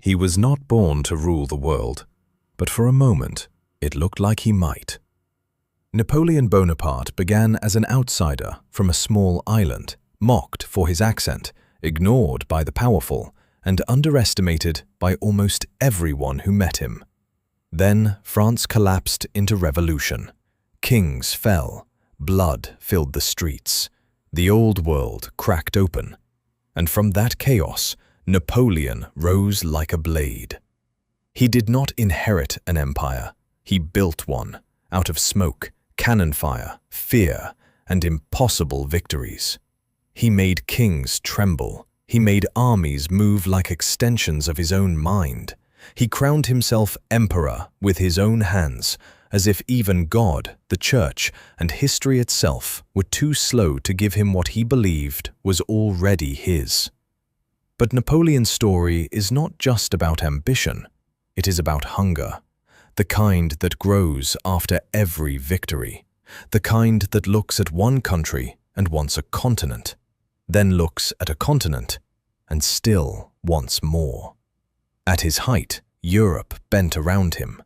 He was not born to rule the world, but for a moment, it looked like he might. Napoleon Bonaparte began as an outsider from a small island, mocked for his accent, ignored by the powerful, and underestimated by almost everyone who met him. Then France collapsed into revolution. Kings fell, blood filled the streets. The old world cracked open, and from that chaos, Napoleon rose like a blade. He did not inherit an empire, he built one, out of smoke, cannon fire, fear, and impossible victories. He made kings tremble, he made armies move like extensions of his own mind. He crowned himself emperor with his own hands, as if even God, the church, and history itself were too slow to give him what he believed was already his. But Napoleon's story is not just about ambition, it is about hunger, the kind that grows after every victory, the kind that looks at one country and wants a continent, then looks at a continent and still wants more. At his height, Europe bent around him.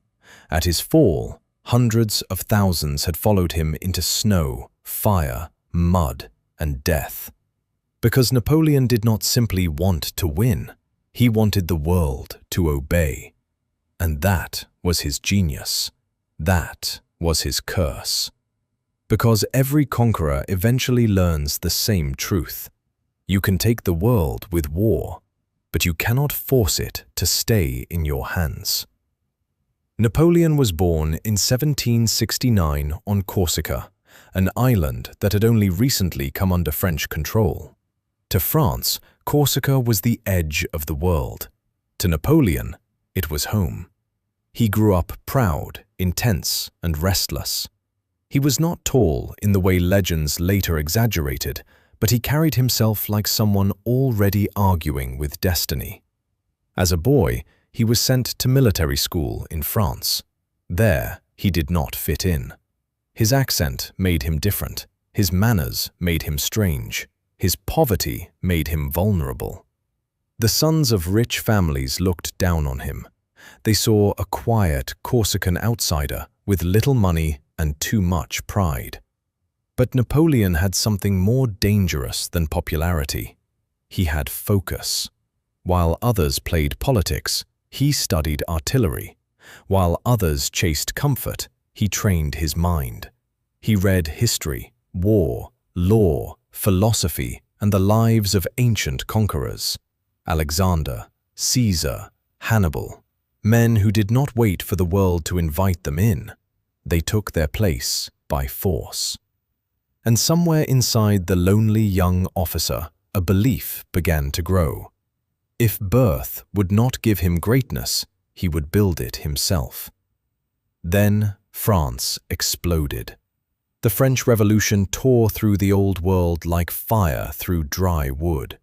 At his fall, hundreds of thousands had followed him into snow, fire, mud, and death. Because Napoleon did not simply want to win, he wanted the world to obey. And that was his genius. That was his curse. Because every conqueror eventually learns the same truth. You can take the world with war, but you cannot force it to stay in your hands. Napoleon was born in 1769 on Corsica, an island that had only recently come under French control. To France, Corsica was the edge of the world. To Napoleon, it was home. He grew up proud, intense, and restless. He was not tall in the way legends later exaggerated, but he carried himself like someone already arguing with destiny. As a boy, he was sent to military school in France. There, he did not fit in. His accent made him different. His manners made him strange. His poverty made him vulnerable. The sons of rich families looked down on him. They saw a quiet Corsican outsider with little money and too much pride. But Napoleon had something more dangerous than popularity. He had focus. While others played politics, he studied artillery. While others chased comfort, he trained his mind. He read history, war, law, philosophy, and the lives of ancient conquerors. Alexander, Caesar, Hannibal. Men who did not wait for the world to invite them in. They took their place by force. And somewhere inside the lonely young officer, a belief began to grow. If birth would not give him greatness, he would build it himself. Then France exploded. The French Revolution tore through the old world like fire through dry wood.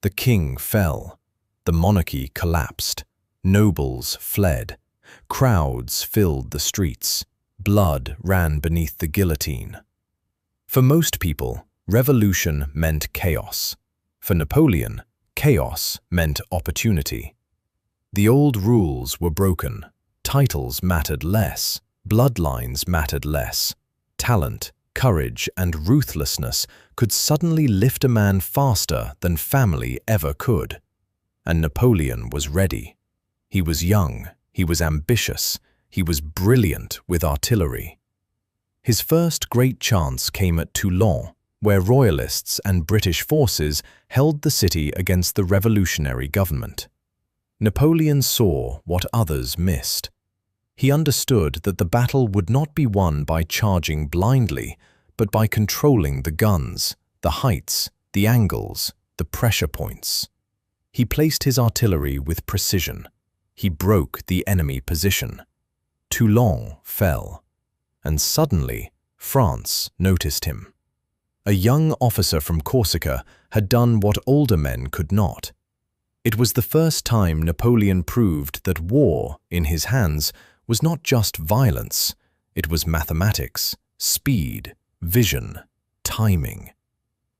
The king fell. The monarchy collapsed. Nobles fled. Crowds filled the streets. Blood ran beneath the guillotine. For most people, revolution meant chaos. For Napoleon, chaos meant opportunity. The old rules were broken. Titles mattered less. Bloodlines mattered less. Talent, courage, and ruthlessness could suddenly lift a man faster than family ever could. And Napoleon was ready. He was young, he was ambitious, he was brilliant with artillery. His first great chance came at Toulon, where royalists and British forces held the city against the revolutionary government. Napoleon saw what others missed. He understood that the battle would not be won by charging blindly, but by controlling the guns, the heights, the angles, the pressure points. He placed his artillery with precision. He broke the enemy position. Toulon fell. And suddenly, France noticed him. A young officer from Corsica had done what older men could not. It was the first time Napoleon proved that war, in his hands, was not just violence. It was mathematics, speed, vision, timing.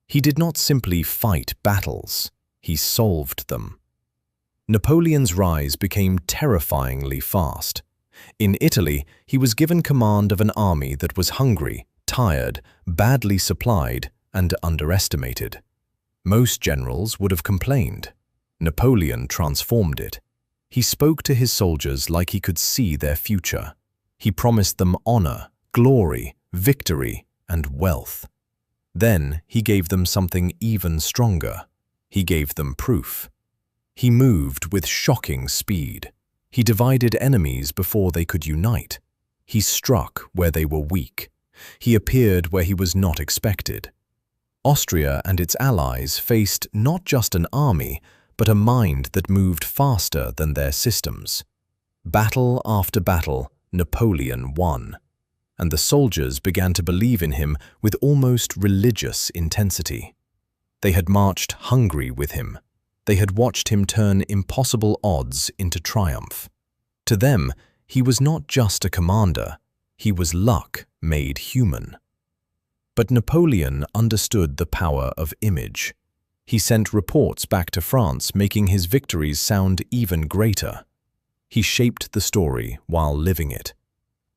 He did not simply fight battles, he solved them. Napoleon's rise became terrifyingly fast. In Italy, he was given command of an army that was hungry, tired, badly supplied, and underestimated. Most generals would have complained. Napoleon transformed it. He spoke to his soldiers like he could see their future. He promised them honor, glory, victory, and wealth. Then he gave them something even stronger. He gave them proof. He moved with shocking speed. He divided enemies before they could unite. He struck where they were weak. He appeared where he was not expected. Austria and its allies faced not just an army, but a mind that moved faster than their systems. Battle after battle, Napoleon won, and the soldiers began to believe in him with almost religious intensity. They had marched hungry with him. They had watched him turn impossible odds into triumph. To them, he was not just a commander, he was luck made human. But Napoleon understood the power of image. He sent reports back to France, making his victories sound even greater. He shaped the story while living it.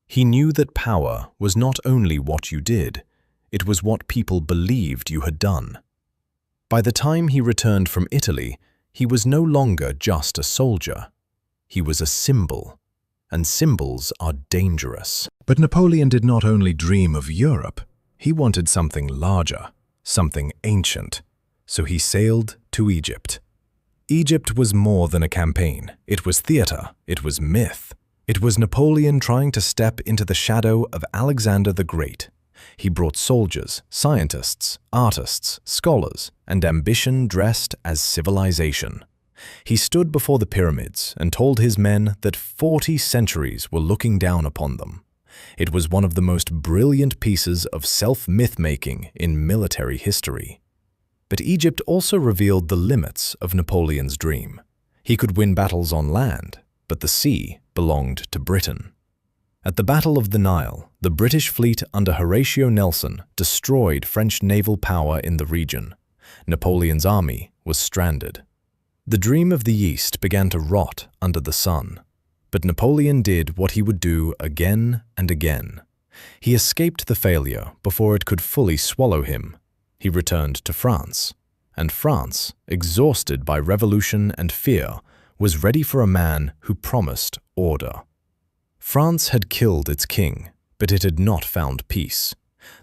He knew that power was not only what you did, it was what people believed you had done. By the time he returned from Italy, he was no longer just a soldier. He was a symbol, and symbols are dangerous. But Napoleon did not only dream of Europe. He wanted something larger, something ancient. So he sailed to Egypt. Egypt was more than a campaign. It was theater. It was myth. It was Napoleon trying to step into the shadow of Alexander the Great. He brought soldiers, scientists, artists, scholars, and ambition dressed as civilization. He stood before the pyramids and told his men that 40 centuries were looking down upon them. It was one of the most brilliant pieces of self-myth-making in military history. But Egypt also revealed the limits of Napoleon's dream. He could win battles on land, but the sea belonged to Britain. At the Battle of the Nile, the British fleet under Horatio Nelson destroyed French naval power in the region. Napoleon's army was stranded. The dream of the East began to rot under the sun. But Napoleon did what he would do again and again. He escaped the failure before it could fully swallow him. He returned to France, and France, exhausted by revolution and fear, was ready for a man who promised order. France had killed its king, but it had not found peace.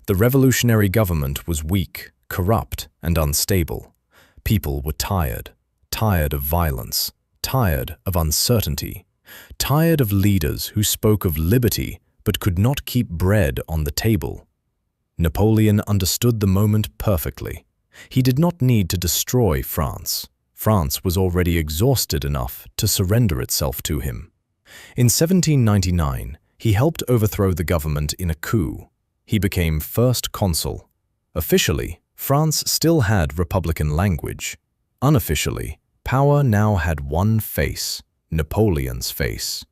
The revolutionary government was weak, corrupt, and unstable. People were tired of violence, tired of uncertainty, tired of leaders who spoke of liberty but could not keep bread on the table. Napoleon understood the moment perfectly. He did not need to destroy France. France was already exhausted enough to surrender itself to him. In 1799, he helped overthrow the government in a coup. He became first consul. Officially, France still had republican language. Unofficially, power now had one face, Napoleon's face.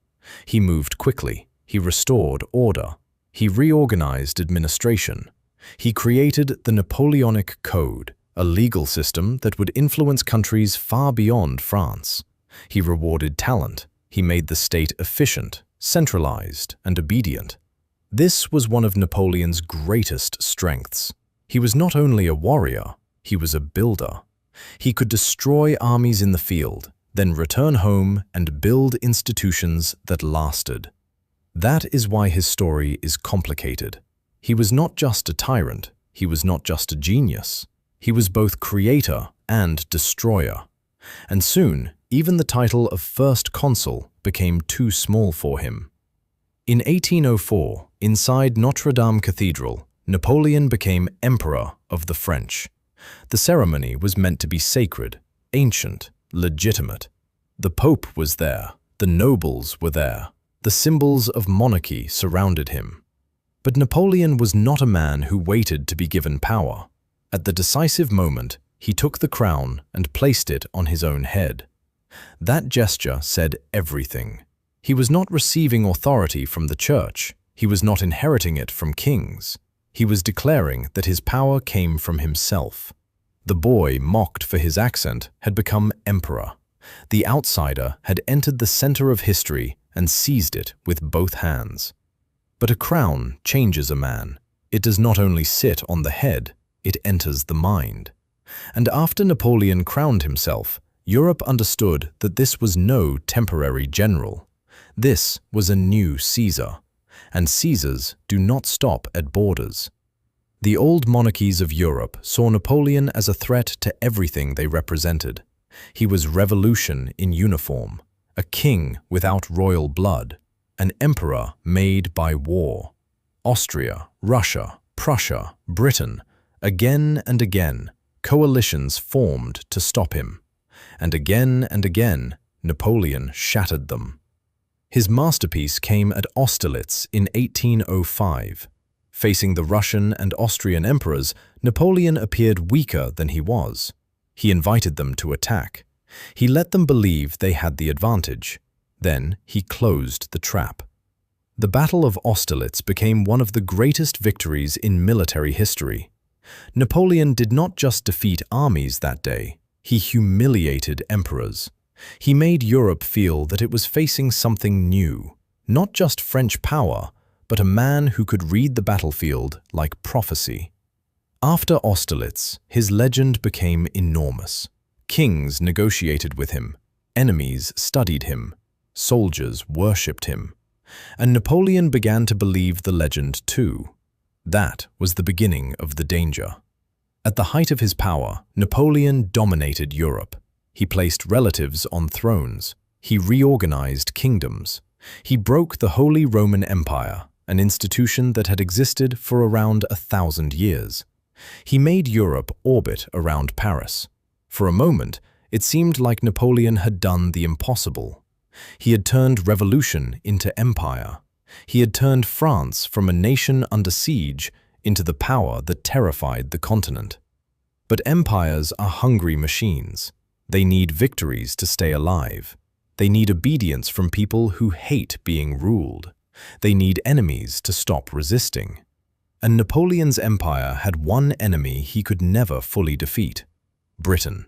He moved quickly. He restored order. He reorganized administration. He created the Napoleonic Code, a legal system that would influence countries far beyond France. He rewarded talent. He made the state efficient, centralized, and obedient. This was one of Napoleon's greatest strengths. He was not only a warrior, he was a builder. He could destroy armies in the field, then return home and build institutions that lasted. That is why his story is complicated. He was not just a tyrant, he was not just a genius. He was both creator and destroyer. And soon, even the title of First Consul became too small for him. In 1804, inside Notre Dame Cathedral, Napoleon became Emperor of the French. The ceremony was meant to be sacred, ancient, legitimate. The Pope was there, the nobles were there, the symbols of monarchy surrounded him. But Napoleon was not a man who waited to be given power. At the decisive moment, he took the crown and placed it on his own head. That gesture said everything. He was not receiving authority from the church. He was not inheriting it from kings. He was declaring that his power came from himself. The boy, mocked for his accent, had become emperor. The outsider had entered the center of history and seized it with both hands. But a crown changes a man. It does not only sit on the head, it enters the mind. And after Napoleon crowned himself, Europe understood that this was no temporary general. This was a new Caesar, and Caesars do not stop at borders. The old monarchies of Europe saw Napoleon as a threat to everything they represented. He was revolution in uniform, a king without royal blood, an emperor made by war. Austria, Russia, Prussia, Britain, again and again, coalitions formed to stop him. And again, Napoleon shattered them. His masterpiece came at Austerlitz in 1805. Facing the Russian and Austrian emperors, Napoleon appeared weaker than he was. He invited them to attack. He let them believe they had the advantage. Then he closed the trap. The Battle of Austerlitz became one of the greatest victories in military history. Napoleon did not just defeat armies that day, he humiliated emperors. He made Europe feel that it was facing something new, not just French power, but a man who could read the battlefield like prophecy. After Austerlitz, his legend became enormous. Kings negotiated with him, enemies studied him, soldiers worshipped him. And Napoleon began to believe the legend too. That was the beginning of the danger. At the height of his power, Napoleon dominated Europe. He placed relatives on thrones. He reorganized kingdoms. He broke the Holy Roman Empire, an institution that had existed for around 1,000 years. He made Europe orbit around Paris. For a moment, it seemed like Napoleon had done the impossible. He had turned revolution into empire. He had turned France from a nation under siege into the power that terrified the continent. But empires are hungry machines. They need victories to stay alive. They need obedience from people who hate being ruled. They need enemies to stop resisting. And Napoleon's empire had one enemy he could never fully defeat: Britain.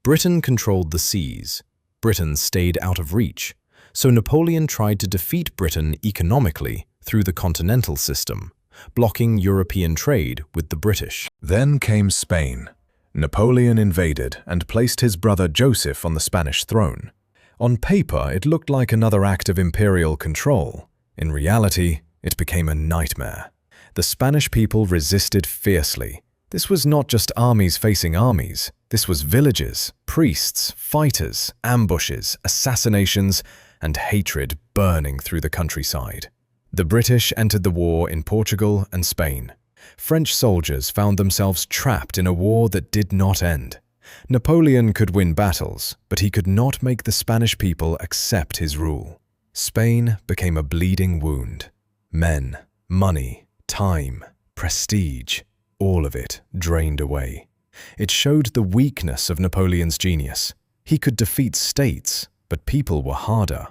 Britain controlled the seas. Britain stayed out of reach. So Napoleon tried to defeat Britain economically through the continental system, blocking European trade with the British. Then came Spain. Napoleon invaded and placed his brother Joseph on the Spanish throne. On paper, it looked like another act of imperial control. In reality, it became a nightmare. The Spanish people resisted fiercely. This was not just armies facing armies. This was villages, priests, fighters, ambushes, assassinations, and hatred burning through the countryside. The British entered the war in Portugal and Spain. French soldiers found themselves trapped in a war that did not end. Napoleon could win battles, but he could not make the Spanish people accept his rule. Spain became a bleeding wound. Men, money, time, prestige, all of it drained away. It showed the weakness of Napoleon's genius. He could defeat states, but people were harder.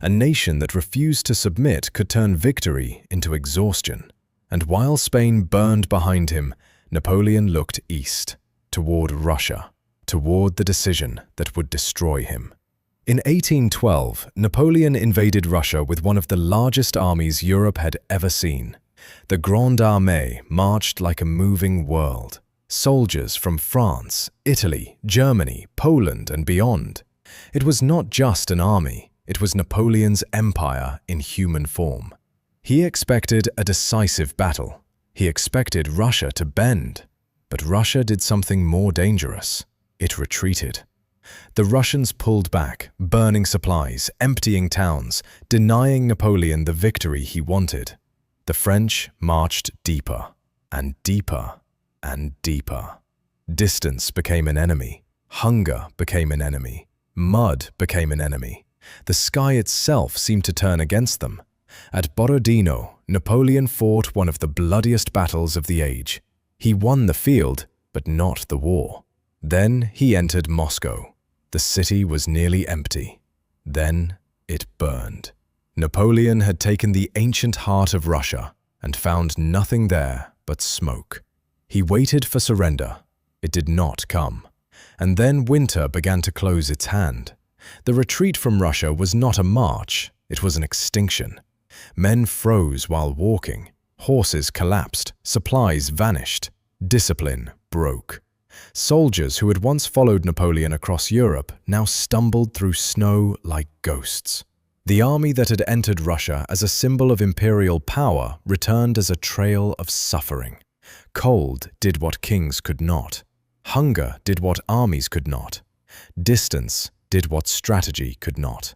A nation that refused to submit could turn victory into exhaustion. And while Spain burned behind him, Napoleon looked east, toward Russia, toward the decision that would destroy him. In 1812, Napoleon invaded Russia with one of the largest armies Europe had ever seen. The Grande Armée marched like a moving world. Soldiers from France, Italy, Germany, Poland, and beyond. It was not just an army, it was Napoleon's empire in human form. He expected a decisive battle. He expected Russia to bend. But Russia did something more dangerous. It retreated. The Russians pulled back, burning supplies, emptying towns, denying Napoleon the victory he wanted. The French marched deeper, and deeper, and deeper. Distance became an enemy. Hunger became an enemy. Mud became an enemy. The sky itself seemed to turn against them. At Borodino, Napoleon fought one of the bloodiest battles of the age. He won the field, but not the war. Then he entered Moscow. The city was nearly empty. Then it burned. Napoleon had taken the ancient heart of Russia and found nothing there but smoke. He waited for surrender. It did not come. And then winter began to close its hand. The retreat from Russia was not a march, it was an extinction. Men froze while walking, horses collapsed, supplies vanished, discipline broke. Soldiers who had once followed Napoleon across Europe now stumbled through snow like ghosts. The army that had entered Russia as a symbol of imperial power returned as a trail of suffering. Cold did what kings could not. Hunger did what armies could not. Distance did what strategy could not.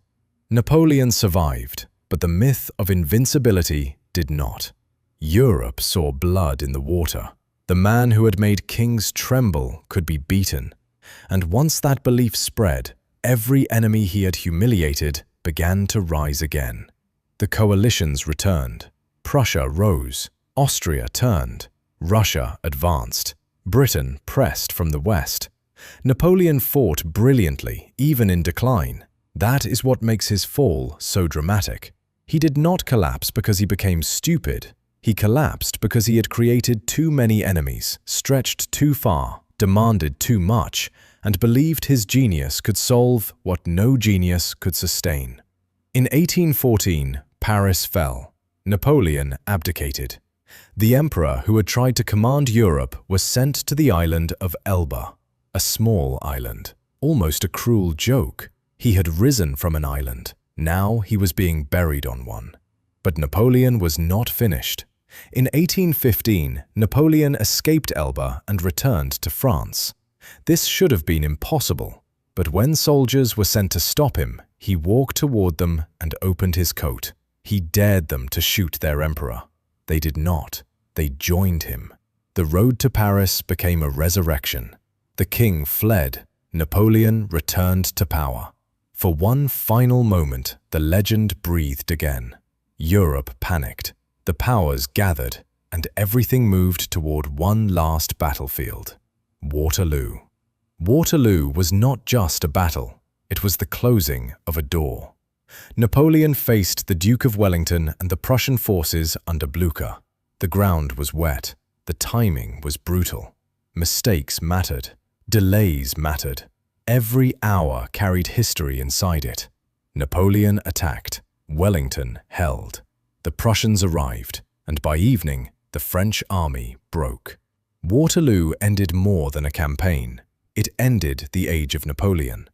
Napoleon survived, but the myth of invincibility did not. Europe saw blood in the water. The man who had made kings tremble could be beaten. And once that belief spread, every enemy he had humiliated began to rise again. The coalitions returned. Prussia rose. Austria turned. Russia advanced. Britain pressed from the west. Napoleon fought brilliantly, even in decline. That is what makes his fall so dramatic. He did not collapse because he became stupid. He collapsed because he had created too many enemies, stretched too far, demanded too much, and believed his genius could solve what no genius could sustain. In 1814, Paris fell. Napoleon abdicated. The emperor who had tried to command Europe was sent to the island of Elba, a small island, almost a cruel joke. He had risen from an island. Now he was being buried on one. But Napoleon was not finished. In 1815, Napoleon escaped Elba and returned to France. This should have been impossible, but when soldiers were sent to stop him, he walked toward them and opened his coat. He dared them to shoot their emperor. They did not. They joined him. The road to Paris became a resurrection. The king fled. Napoleon returned to power. For one final moment, the legend breathed again. Europe panicked. The powers gathered, and everything moved toward one last battlefield: Waterloo. Waterloo was not just a battle, it was the closing of a door. Napoleon faced the Duke of Wellington and the Prussian forces under Blucher. The ground was wet, the timing was brutal. Mistakes mattered, delays mattered. Every hour carried history inside it. Napoleon attacked, Wellington held. The Prussians arrived, and by evening, the French army broke. Waterloo ended more than a campaign. It ended the age of Napoleon.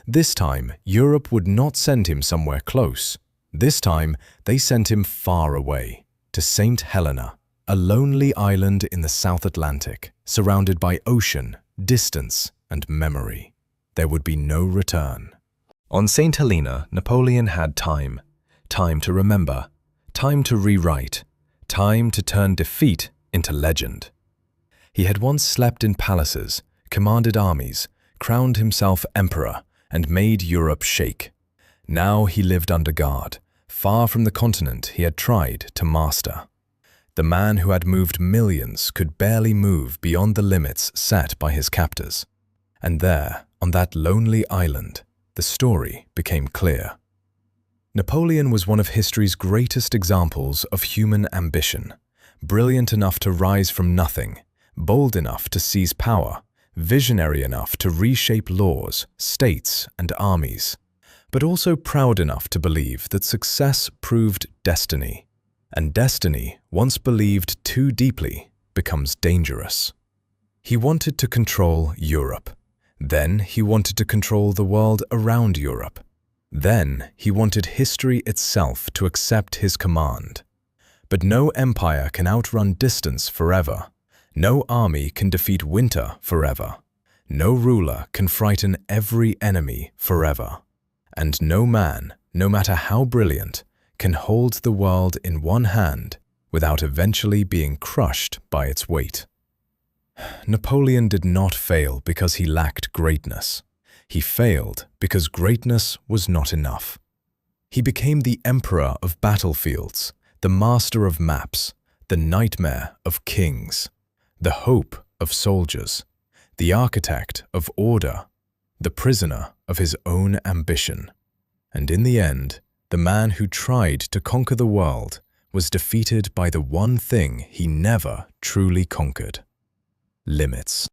This time, Europe would not send him somewhere close. This time, they sent him far away, to Saint Helena, a lonely island in the South Atlantic, surrounded by ocean, distance, and memory. There would be no return. On Saint Helena, Napoleon had time. Time to remember. Time to rewrite, time to turn defeat into legend. He had once slept in palaces, commanded armies, crowned himself emperor, and made Europe shake. Now he lived under guard, far from the continent he had tried to master. The man who had moved millions could barely move beyond the limits set by his captors. And there, on that lonely island, the story became clear. Napoleon was one of history's greatest examples of human ambition, brilliant enough to rise from nothing, bold enough to seize power, visionary enough to reshape laws, states, and armies, but also proud enough to believe that success proved destiny, and destiny, once believed too deeply, becomes dangerous. He wanted to control Europe. Then he wanted to control the world around Europe. Then he wanted history itself to accept his command. But no empire can outrun distance forever. No army can defeat winter forever. No ruler can frighten every enemy forever. And no man, no matter how brilliant, can hold the world in one hand without eventually being crushed by its weight. Napoleon did not fail because he lacked greatness. He failed because greatness was not enough. He became the emperor of battlefields, the master of maps, the nightmare of kings, the hope of soldiers, the architect of order, the prisoner of his own ambition. And in the end, the man who tried to conquer the world was defeated by the one thing he never truly conquered: limits.